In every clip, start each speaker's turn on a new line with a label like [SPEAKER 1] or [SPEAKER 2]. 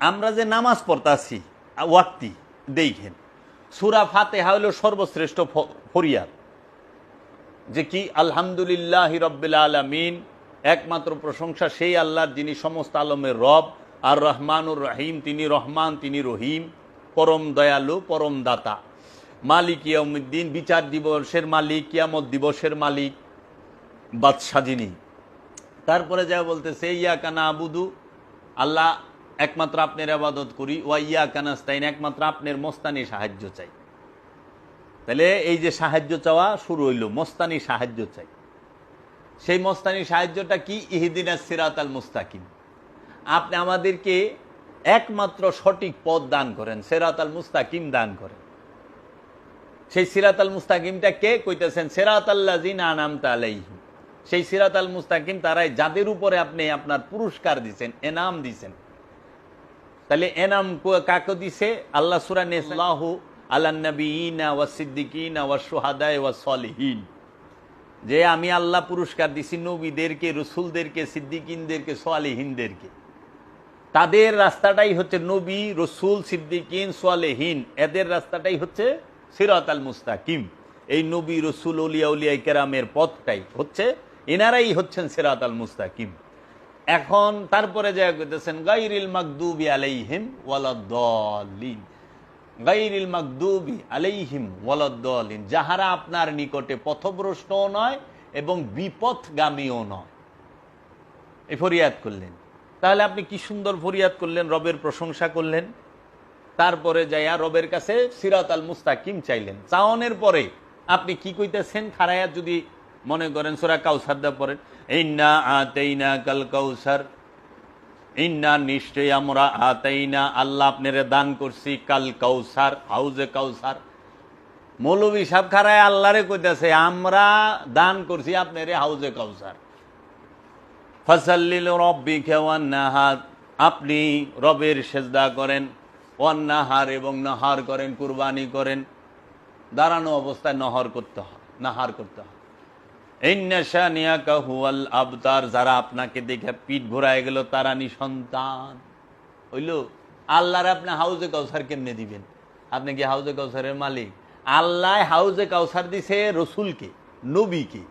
[SPEAKER 1] আমরা যে নামাজ পড়তাছি ওয়াক্তি দেখেন, সূরা ফাতিহা হলো সর্বশ্রেষ্ঠ ফরিয়াদ, যে কি আলহামদুলিল্লাহি রাব্বিল আলামিন, একমাত্র প্রশংসা সেই আল্লাহর যিনি সমস্ত আলমের রব, আর রহমানুর রহিম, তিনি রহমান তিনি রহিম, পরম দয়ালু পরম দাতা, মালিক ইয়াউমিদ্দিন, বিচার দিবসের মালিক, কিয়ামত দিবসের মালিক, বাদশা যিনি। তারপরে যা বলতেছে ইয়াকা নাবুদু, আল্লাহ একমাত্র আপনার ইবাদত করি, ওয়া ইয়াকা নাস্তাইন, একমাত্র আপনার মস্তানি সাহায্য চাই। তাহলে এই যে সাহায্য চাওয়া শুরু হইল, মস্তানি সাহায্য চাই। সেই মস্তানি সাহায্যটা কি? ইহদিনাস সিরাতাল মুস্তাকিম, আপনি আমাদেরকে একমাত্র সঠিক পথ দান করেন, সিরাতাল মুস্তাকিম দান করেন। সেই সিরাতাল মুস্তাকিমটা কে কইতেছেন? সিরাতাল্লাযিনা আনআমতা আলাইহিম, সেই সিরাতাল মুস্তাকিম তারাই যাদের উপরে আপনি আপনার পুরস্কার দিছেন, এনাম দিছেন। তাহলে এনাম কাকে দিছে? আল্লাহ সূরা নিসাল্লাহু আলান নবিয়িনা ওয়াস সিদ্দিকিনা ওয়াস শুহাদায়ে ওয়াস সলিহিন, যে আমি আল্লাহ পুরস্কার দিছি নবীদেরকে, রসুলদেরকে, সিদ্দিকিনদেরকে, সালেহিনদেরকে। তাদের রাস্তাটাই হচ্ছে নবী, রসুল, সিদ্দিকিন, সালেহিন, এদের রাস্তাটাই হচ্ছে সিরাতাল মুস্তাকিম। এই নবী, রসুল, আউলিয়া, আউলিয়া কেরামের পথটাই হচ্ছে, এনারাই হচ্ছেন সিরাতাল মুস্তাকিম। এখন তারপরে যা কইতেছেন গায়রিল মাগদুবি আলাইহিম ওয়ালাদ-দাল্লিন, গায়রিল মাগদুবি আলাইহিম ওয়ালাদ-দাল্লিন, যাহারা আপনার নিকটে পথভ্রষ্টও নয় এবং বিপথগামীও নয়। এই ফরিয়াদ করলেন। তাহলে আপনি কি সুন্দর ফরিয়াদ করলেন, রবের প্রশংসা করলেন। তারপরে যাইয়া রবের কাছে সিরাতাল মুস্তাকিম চাইলেন। চাওয়ানোর পরে আপনি কি কইতেছেন? খারায়াত যদি মনে করেন সূরা কাউসার দা পড়েন, ইন্না আতাইনাকাল কাউসার, ইন্না নিশ্চয় আমরা, আতাইনা আল্লাহ আপনারে দান করছি, কাল কাউসার হাউজে কাউসার। মৌলভী সাহেব খারায় আল্লাহরে কইতেছে আমরা দান করছি আপনারে হাউজে কাউসার। ফাসাল্লিল রাব্বিকা ওয়ান্নাহার, আপনি রবের সেজদা করেন, ওয়ান্নাহার এবং নাহার করেন, কুরবানি করেন, দাঁড়ানো অবস্থায় নাহার করতে হয়। ইন্না শানিয়াকা হুয়াল আবতার, যারা আপনাকে দেখে পিঠ ঘোরায় গেল তারা নিঃসন্তান হইল। আল্লাহর আপনি হাউজে কাউসার কেমনে দিবেন? আপনি কি হাউজে কাউসারের মালিক? আল্লাহ হাউজে কাউসার দিছে রসুলকে, নবীকে,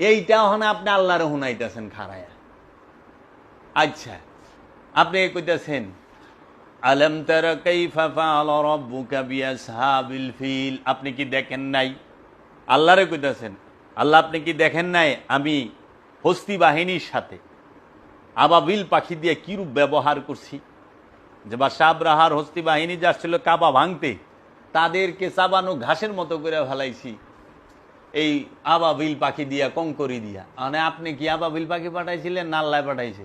[SPEAKER 1] এইটা হন আপনি আল্লাহরে হুনাইতেছেন খারায়া। আচ্ছা, আপনি কইতেছেন আলাম তারা কাইফা ফাআলা রাব্বুকা বিআসহাবিল ফিল, আপনি কি দেখেন নাই? আল্লাহরে কইতেছেন, আল্লাহ আপনি কি দেখেন নাই আমি হস্তি বাহিনীর সাথে আবাবিল পাখি দিয়ে কিরূপ ব্যবহার করছি? যে বাদশাহ আবরাহার হস্তি বাহিনী যাচ্ছিল কাবা ভাঙতে, তাদেরকে চাবানো ঘাসের মতো করে ফেলাইছি এই আবাবিল পাখি দিয়া, কঙ্করি দিয়া। মানে আপনি কি আবাবিল পাখি পাঠাইছিলেন না আল্লাহ পাঠাইছে?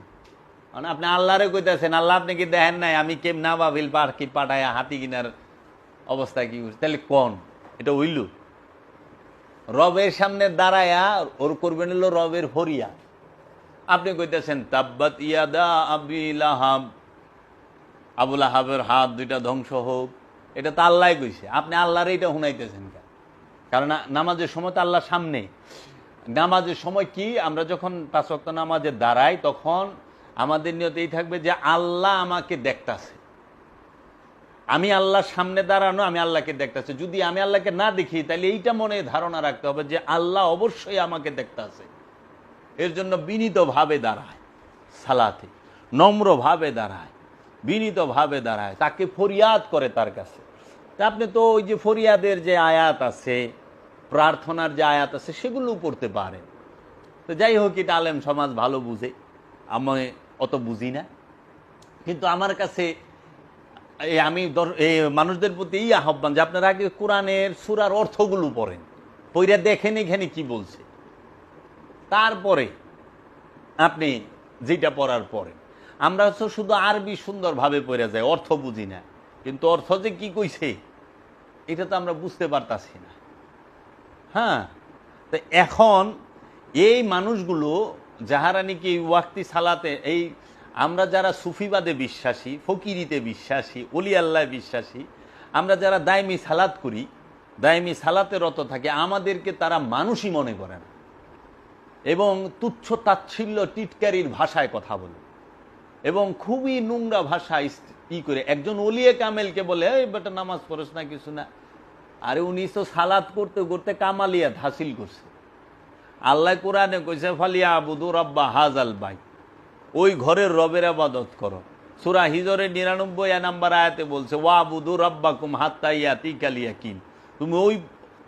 [SPEAKER 1] মানে আপনি আল্লাহরে কইতেছেন আল্লাহ আপনি কি দেখেন নাই আমি কেমন আবাবিল পাখি পাঠাইয়া হাতি কিনার অবস্থা কি করছি? তাহলে কোন এটা হইল? রবের সামনে দাঁড়ায়া ওর করবেন হলো রবের ফরিয়া। আপনি কইতেছেন তাব্বাত ইয়াদা আবি লাহাব, আবু লাহাবের হাত দুইটা ধ্বংস হোক, এটা তো আল্লাহ কইছে। আপনি আল্লাহর এইটা শুনাইতেছেন কেন? কারণ নামাজের সময় তো আল্লাহর সামনে। নামাজের সময় কি আমরা যখন 5 ওয়াক্ত নামাজে দাঁড়াই তখন আমাদের নিয়ত এই থাকবে যে আল্লাহ আমাকে দেখতাছে, আমি আল্লাহর সামনে দাঁড়ানো, আমি আল্লাহকে দেখতেছি। যদি আমি আল্লাহকে না দেখি তাহলে এইটা মনে ধারণা রাখতে হবে যে আল্লাহ অবশ্যই আমাকে দেখতেছে। এর জন্য বিনীতভাবে দাঁড়ায়, সালাতে নম্রভাবে দাঁড়ায়, বিনীতভাবে দাঁড়ায়, তাকে ফরিয়াদ করে তার কাছে। তা আপনি তো ওই যে ফরিয়াদের যে আয়াত আছে, প্রার্থনার যে আয়াত আছে সেগুলো পড়তে পারেন। তো যাই হোক, এটা আলেম সমাজ ভালো বুঝে, আমি অত বুঝি না। কিন্তু আমার কাছে আমি এই মানুষদের প্রতি এই আহ্বান যে আপনারা আগে কোরআনের সূরার অর্থগুলো পড়েন, পড়ে দেখেন এখানে কি বলছে, তারপরে আপনি যেটা পড়ার পরে। আমরা হচ্ছে শুধু আরবি সুন্দরভাবে পড়ে যাই, অর্থ বুঝি না, কিন্তু অর্থ যে কি কইছে এটা তো আমরা বুঝতে পারতাছি না। হ্যাঁ, তো এখন এই মানুষগুলো যাহারা নাকি এই ওয়াক্তি সালাতে, এই আমরা যারা সুফিবাদে বিশ্বাসী, ফকিরিতে বিশ্বাসী, ওলি আল্লাহ বিশ্বাসী, আমরা যারা দায়মি সালাত করি, দায়মি সালাতে রত থাকে, আমাদেরকে তারা মানুষই মনে করে না এবং তুচ্ছ তাচ্ছিল্য টিটকারির ভাষায় কথা বলে এবং খুবই নোংরা ভাষা ই করে একজন ওলিয়ে কামেলকে বলে এই বেটা নামাজ পড়ছ না কিছু না, আরে উনি তো সালাত করতে করতে কামালিয়াত হাসিল করছে। আল্লাহ কোরআনে কইছে ফালিয়া আবুদু রাব্বা হাজাল বাইত, ওই ঘরের রবের ইবাদত করো। সূরা হিজরের 99 নম্বর আয়াতে বলছে ওয়া আবুদু রাব্বাকুম হাত্তা ইয়াতিকাল ইয়াকিন, তুমি ওই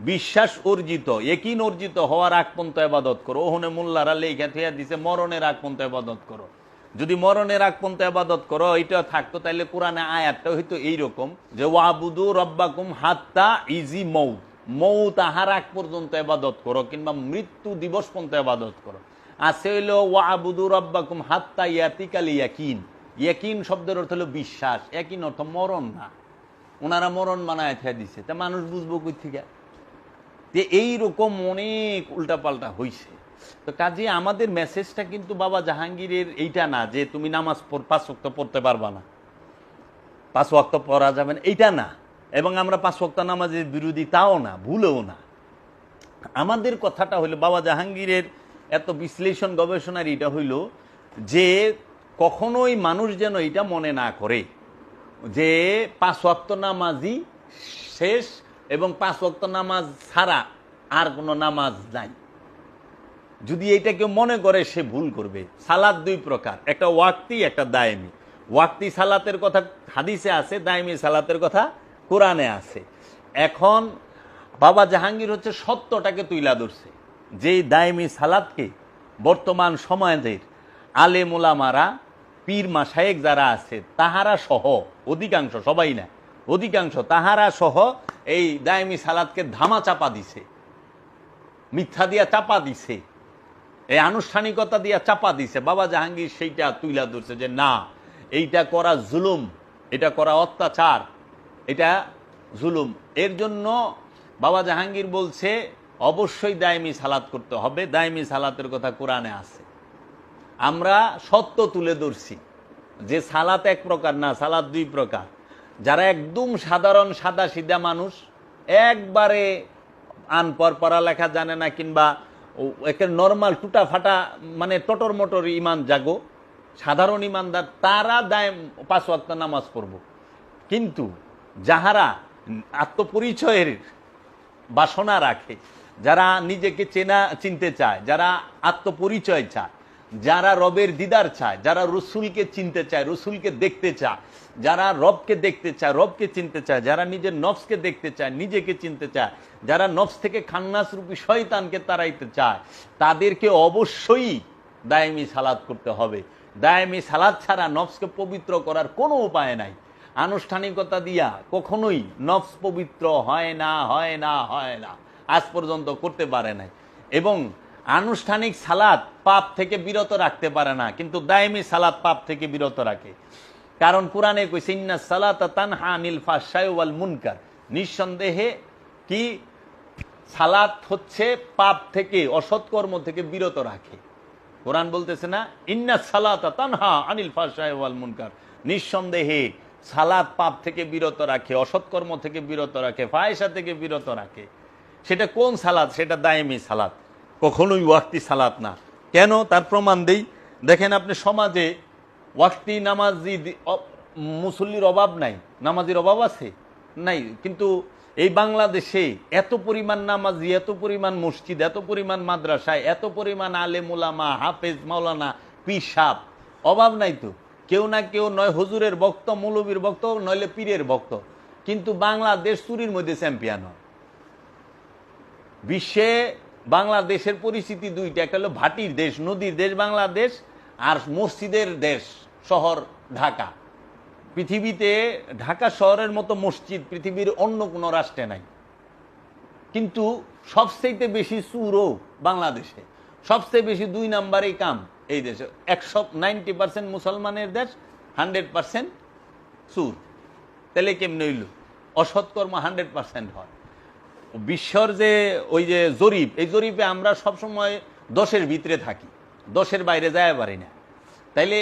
[SPEAKER 1] বিশ্বাস অর্জিত ইয়াকিন অর্জিত হওয়ার আগ পর্যন্ত ইবাদত করো। ওখানে মোল্লারা লেখা থিয়া দিছে মরণের আগ পর্যন্ত ইবাদত করো। যদি মরণের আগ পর্যন্ত ইবাদত করো এটা থাকতো, তাইলে কোরআনে আয়াতটা হয়তো এইরকম যে ওয়াবুদু রাব্বাকুম হাত্তা ইজি মৌত, মৌত আহার আগ পর্যন্ত ইবাদত করো, কিংবা মৃত্যু দিবস পর্যন্ত ইবাদত করো। আছে হইল ওয়াবুদু রাব্বাকুম হাত্তা ইয়াতিকাল ইয়াকিন, ইয়াকিন শব্দের অর্থ হলো বিশ্বাস, ইয়াকিন অর্থ মরণ না। ওনারা মরণ মানায় থিয়া দিছে, তা মানুষ বুঝবো কই থেকে? এইরকম অনেক উল্টাপাল্টা হইছে। তো কাজে আমাদের মেসেজটা কিন্তু বাবা জাহাঙ্গীরের এইটা না যে তুমি নামাজ 5 ওয়াক্ত পড়তে পারবা না, 5 ওয়াক্ত পড়া যাবে না, এইটা না। এবং আমরা 5 ওয়াক্ত নামাজের বিরোধী তাও না, ভুলেও না। আমাদের কথাটা হইলো বাবা জাহাঙ্গীরের এত বিশ্লেষণ গবেষণার এটা হইল যে কখনোই মানুষ যেন এটা মনে না করে যে 5 ওয়াক্ত নামাজই শেষ এবং 5 ওয়াক্ত নামাজ ছাড়া আর কোনো নামাজ নাই। যদি এটা কেউ মনে করে সে ভুল করবে। সালাত 2 প্রকার, একটা ওয়াক্তি একটা দায়েমি। ওয়াক্তি সালাতের কথা হাদিসে আছে, দায়েমি সালাতের কথা কোরআনে আছে। এখন বাবা জাহাঙ্গীর হচ্ছে সত্যটাকে তুইলা ধরছে, যেই দায়েমি সালাতকে বর্তমান সমাজের আলেম ওলামারা পীর মাশায়েখ যারা আছে তাহারা সহ অধিকাংশ, সবাই না অধিকাংশ, তাহারা সহ এই দায়েমি সালাতকে ধামা চাপা দিছে, মিথ্যা দিয়া চাপা দিছে, এই আনুষ্ঠানিকতা দিয়া চাপা দিছে। বাবা জাহাঙ্গীর সেইটা তুইলা ধরছে যে না, এইটা করা জুলুম, এটা করা অত্যাচার, এটা জুলুম। এর জন্য বাবা জাহাঙ্গীর বলছে অবশ্যই দায়েমি সালাত করতে হবে। দায়েমি সালাতের কথা কোরআনে আছে। আমরা সত্য তুলে ধরছি যে সালাত এক প্রকার না, সালাত 2 প্রকার। যারা একদম সাধারণ সাদা সিধা মানুষ, একবারে আনপড়, পড়ালেখা জানে না, কিংবা একে নর্মাল টুটা ফাটা মানে টটর মটর ইমান জাগো সাধারণ ইমানদার, তারা 5 ওয়াক্ত নামাজ পড়ব। কিন্তু যাহারা আত্মপরিচয়ের বাসনা রাখে, যারা নিজেকে চিনতে চায়, যারা আত্মপরিচয় চায়, যারা রবের দিদার চায়, যারা রসুলকে চিনতে চায়, রসুলকে দেখতে চায়, যারা রবকে দেখতে চায়, রবকে চিনতে চায়, যারা নিজের নফসকে দেখতে চায়, নিজেকে চিনতে চায়, যারা নফস থেকে খান্নাস রূপী শয়তানকে তাড়াইতে চায়, তাদেরকে অবশ্যই দায়েমি সালাত করতে হবে। দায়েমি সালাত ছাড়া নফসকে পবিত্র করার কোনো উপায় নাই। আনুষ্ঠানিকতা দিয়া কখনোই নফস পবিত্র হয় না, হয় না, হয় না, আজ পর্যন্ত করতে পারে নাই। এবং আনুষ্ঠানিক সালাত পাপ থেকে বিরত রাখতে পারে না, কিন্তু দায়েমি সালাত পাপ থেকে বিরত রাখে। কারণ কোরআনে কইছে ইন্নাস সালাতা তানহা আনিল ফাহশাই ওয়াল মুনকার, নিঃসন্দেহে কি সালাত হচ্ছে পাপ থেকে, অসৎকর্ম থেকে বিরত রাখে। কোরআন বলতেছে না ইন্নাস সালাতা তানহা আনিল ফাহশাই ওয়াল মুনকার, নিঃসন্দেহে সালাত পাপ থেকে বিরত রাখে, অসৎকর্ম থেকে বিরত রাখে, ফাহিশা থেকে বিরত রাখে। সেটা কোন সালাত? সেটা দায়েমি সালাত, কখনোই ওয়াক্তি সালাত না। কেন? তার প্রমাণ দেই। দেখেন আপনি সমাজে ওয়াক্তি নামাজি মুসল্লির অভাব নাই, নামাজির অভাব আছে নাই, কিন্তু এই বাংলাদেশে এত পরিমাণ নামাজি, এত পরিমাণ মসজিদ, এত পরিমাণ মাদ্রাসায়, এত পরিমাণ আলেম ওলামা, হাফেজ, মাওলানা, পীর সাহেব, অভাব নাই তো। কেউ না কেউ নয় হুজুরের ভক্ত, মৌলবীর ভক্ত, নইলে পীরের ভক্ত, কিন্তু বাংলাদেশ চুরির মধ্যে চ্যাম্পিয়ন হয়। বিশ্বে বাংলাদেশের পরিস্থিতি 2টা, একটা হলো ভাটির দেশ, নদীর দেশ বাংলাদেশ, আর মসজিদের দেশ শহর ঢাকা। পৃথিবীতে ঢাকা শহরের মতো মসজিদ পৃথিবীর অন্য কোনো রাষ্ট্রে নাই। কিন্তু সবচেয়ে বেশি চুরও বাংলাদেশে, সবচেয়ে বেশি 2 নাম্বারই কাম এই দেশে। 90% মুসলমানের দেশ, 100% চুর। তাহলে কেমন হইল? অসৎকর্ম 100% হয়। বিশ্বর যে ওই যে জরিপ, এই জরিপে আমরা সবসময় 10-এর ভিতরে থাকি, 10-এর বাইরে যায় পারি না। তাইলে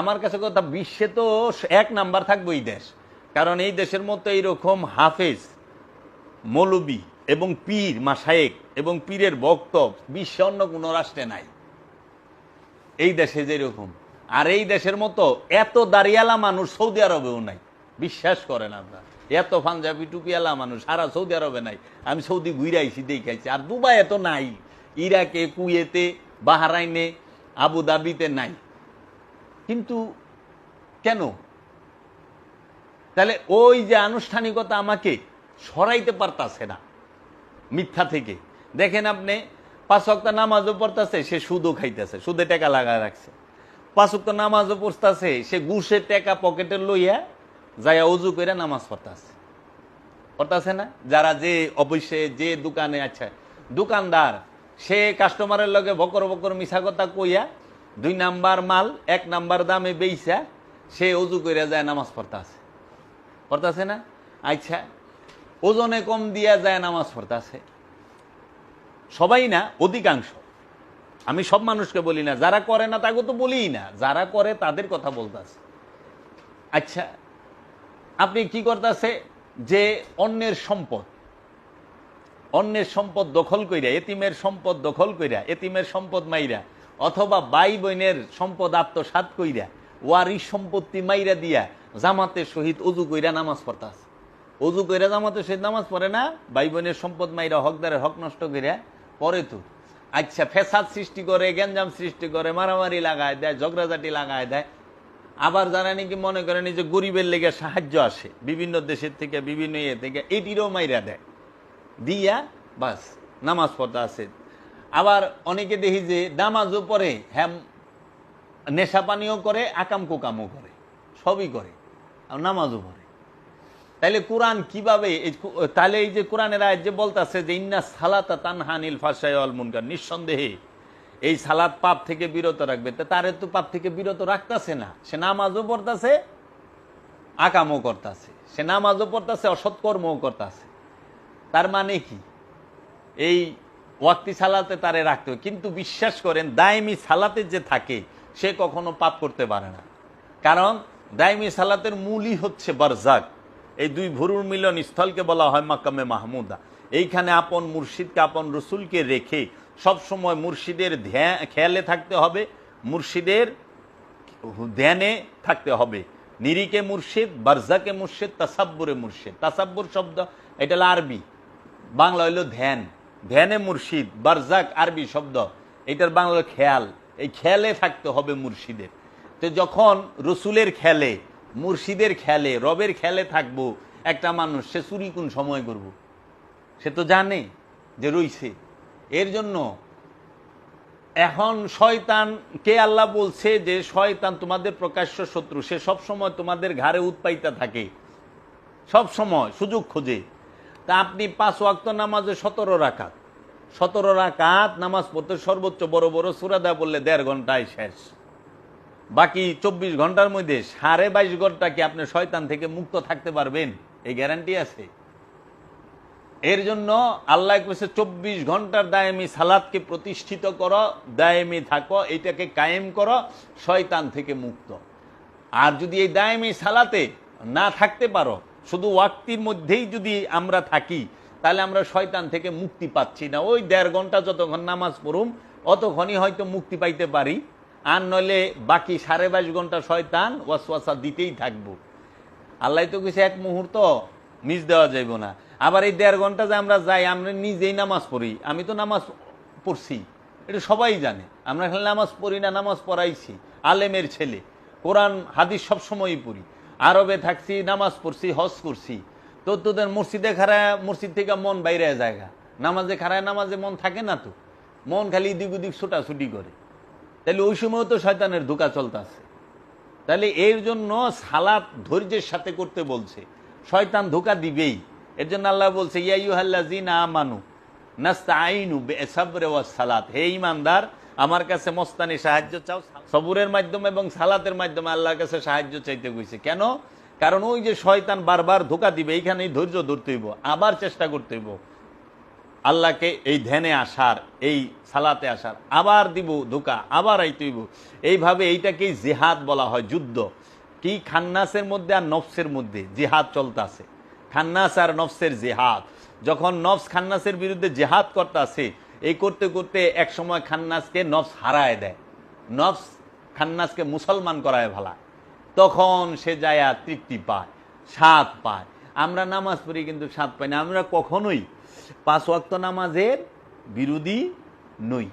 [SPEAKER 1] আমার কাছে কথা, বিশ্বে তো 1 নাম্বার থাকবো এই দেশ। কারণ এই দেশের মতো এইরকম হাফেজ, মৌলবী এবং পীর মাশায়েখ এবং পীরের ভক্ত বিশ্বে অন্য কোনো রাষ্ট্রে নাই। এই দেশে যেরকম, আর এই দেশের মতো এত দাঁড়িয়ালা মানুষ সৌদি আরবেও নাই, বিশ্বাস করেন আপনার। এত পাঞ্জাবি টুপিয়ালা মানুষ সারা সৌদি আরবে নাই। আমি সৌদি ঘুরে আইছি, দেখাইছি। আর দুবাই এত নাই, ইরাকে, কুয়েতে, বাহরাইনে, আবুধাবিতে নাই। কিন্তু কেন? তাহলে ওই যে আনুষ্ঠানিকতা আমাকে সরাইতে পারতাছে না মিথ্যা থেকে। দেখেন আপনি 5 ওয়াক্ত নামাজও পড়তেছে, সে সুদও খাইতেছে, সুদে টাকা লাগায় রাখছে। 5 ওয়াক্ত নামাজও পড়তেছে, সে ঘুষের টাকা পকেটে লইয়া যাইয়া অজু করে নামাজ পড়তেছে না? যারা যে অবশ্যই যে দোকানে, আচ্ছা দোকানদার, সে কাস্টমারের লগে বকর বকর মিছা কথা কইয়া 2 নাম্বার মাল 1 নাম্বার দামে বেইছা সে অজু করে যায় নামাজ পড়তেছে না? আচ্ছা, ওজনে কম দিয়া যায় নামাজ পড়তেছে। সবাই না, অধিকাংশ। আমি সব মানুষকে বলি না, যারা করে না তাকে তো বলিই না, যারা করে তাদের কথা বলতেছে। আচ্ছা, আপনি কি করতেছে যে অন্যের সম্পদ দখল কইরা, এতিমের সম্পদ দখল কইরা, এতিমের সম্পদ মাইরা, অথবা ভাই বোনের সম্পদ আত্মসাৎ কইরা, ওয়ারিশ সম্পত্তি মাইরা দিয়া জামাতের সহিত অজু কইরা নামাজ পড়তাছে। অজু কইরা জামাতের সহিত নামাজ পড়ে না, ভাই বোনের সম্পদ মাইরা হকদারের হক নষ্ট কইরা পরে তো। আচ্ছা, ফেসাদ সৃষ্টি করে, গ্যাঞ্জাম সৃষ্টি করে, মারামারি লাগায় দেয়, ঝগড়াঝাটি লাগায় দেয়। আবার যারা নাকি মনে করেন যে গরিবের লেগে সাহায্য আসে বিভিন্ন দেশের থেকে, বিভিন্ন ইয়ে থেকে, এটিরও মাইরা দেয়, দিয়া বাস নামাজ পড়তে আছে। আবার অনেকে দেখি যে নামাজও পড়ে, হ্যাঁ নেশা পানীয় করে, আকাম কুকামও করে, সবই করে, আর নামাজও পড়ে। তাইলে কোরআন কিভাবে, তাহলে এই যে কোরআনের আয়াত যে বলতেছে যে ইন্না সালাতা তানহা আনিল ফাহশাই ওয়াল মুনকার, নিঃসন্দেহে এই সালাত পাপ থেকে বিরত রাখবে। তারে তো পাপ থেকে বিরত রাখতেছে না, সে নামাজও পড়তেছে, আকামও করতেছে, সে নামাজও পড়তেছে, অসৎকর্মও করতেছে। তার মানে কি? এই ওয়াক্তি সালাতে তারে রাখতে হবে। কিন্তু বিশ্বাস করেন, দায়মি সালাতে যে থাকে সে কখনো পাপ করতে পারে না। কারণ দায়মি সালাতের মূলই হচ্ছে বারজাক। এই 2 ভুরুর মিলন স্থলকে বলা হয় মাকামে মাহমুদা। এইখানে আপন মুর্শিদকে, আপন রসুলকে রেখে সবসময় মুর্শিদের খেয়ালে থাকতে হবে, মুর্শিদের ধ্যানে থাকতে হবে। নিরিকে মুর্শিদ, বারজাকে মুর্শিদ, তাসাব্বুরে মুর্শিদ। তাসাব্বুর শব্দ এটা হলো আরবি, বাংলা হইল ধ্যান। ধ্যানে মুর্শিদ, বারজাক আরবি শব্দ, এটার বাংলা খেয়াল। এই খেয়ালে থাকতে হবে মুর্শিদের। তো যখন রসুলের খেয়ালে, মুর্শিদের খেয়ালে, রবের খেয়ালে থাকবো একটা মানুষ, সে চুরি কোন সময় করব? সে তো জানে যে রইছে। এর জন্য এখন শয়তানকে আল্লাহ বলছে যে শয়তান তোমাদের প্রকাশ্য শত্রু, সে সবসময় তোমাদের ঘাড়ে উৎপাইতা থাকে, সবসময় সুযোগ খোঁজে। তা আপনি 5 ওয়াক্ত নামাজে 17 রাকাত নামাজ পড়তে সর্বোচ্চ বড় বড় সূরা দা বললে 1.5 ঘন্টায় শেষ। বাকি 24 ঘন্টার মধ্যে 22.5 ঘন্টা কি আপনি শয়তান থেকে মুক্ত থাকতে পারবেন? এই গ্যারান্টি আছে? এর জন্য আল্লাহ কইছে 24 ঘন্টার দায়েমি সালাতকে প্রতিষ্ঠিত করো, দায়েমি থাকো, এটাকে কায়েম করো, শয়তান থেকে মুক্ত। আর যদি এই দায়েমি সালাতে না থাকতে পারো, শুধু ওয়াক্তির মধ্যেই যদি আমরা থাকি, তাহলে আমরা শয়তান থেকে মুক্তি পাচ্ছি না। ওই 1.5 ঘন্টা যতক্ষণ নামাজ পড়ুম অতক্ষণই হয়তো মুক্তি পাইতে পারি, আর নইলে বাকি 22.5 ঘন্টা শয়তান ওয়াসওয়াসা দিতেই থাকবো। আল্লাহ তো কিছু এক মুহূর্ত মিস দেওয়া যাইব না। আবার এই 1.5 ঘন্টা যে আমরা যাই, আমরা নিজেই নামাজ পড়ি, আমি তো নামাজ পড়ছি, এটা সবাই জানে। আমরা খালি নামাজ পড়ি না, নামাজ পড়াইছি, আলেমের ছেলে, কোরআন হাদিস সবসময়ই পড়ি, আরবে থাকছি, নামাজ পড়ছি, হজ করছি। তো তোদের মসজিদে খারায়, মসজিদ থেকে মন বাইরে জায়গা, নামাজে খারায়, নামাজে মন থাকে না, তো মন খালি এদিক ওদিক ছোটাছুটি করে। তাহলে ওই সময়ও তো শয়তানের ধোঁকা চলতেছে। তাহলে এর জন্য সালাত ধৈর্যের সাথে করতে বলছে, শয়তান ধোঁকা দিবেই। এর জন্য আল্লাহ বলছে ইয়া আইয়ুহাল্লাযীনা আমানু নাস্তাঈনু বিসাবরি ওয়াস সালাত, হে ঈমানদার আমার কাছে মস্তানি সাহায্য চাও, সবুরের মাধ্যমে এবং সালাতের মাধ্যমে আল্লাহর কাছে সাহায্য চাইতে কইছে। কেন? কারণ ওই যে শয়তান বারবার ধোঁকা দিবে, এইখানেই ধৈর্য ধরতে হইব, আবার চেষ্টা করতে হইব আল্লাহকে এই ধ্যানে আসার, এই সালাতে আসার, আবার দিব ধোঁকা, আবার আইতে হইব। এইভাবে এইটাকেই জিহাদ বলা হয়, যুদ্ধ। কি খান্নাসের মধ্যে আর নফসের মধ্যে জিহাদ চলতেছে, খান্নাস আর নফসের জিহাদ। যখন নফস খান্নাসের বিরুদ্ধে জিহাদ করতেছে, এই করতে করতে এক সময় খান্নাসকে নফস হারায় দেয়, নফস খান্নাসকে মুসলমান করায় ভালা, তখন সে যায় তৃপ্তি পায়, স্বাদ পায়। আমরা নামাজ পড়ি কিন্তু স্বাদ পাই না। আমরা কখনোই 5 ওয়াক্ত নামাজের বিরোধী নই।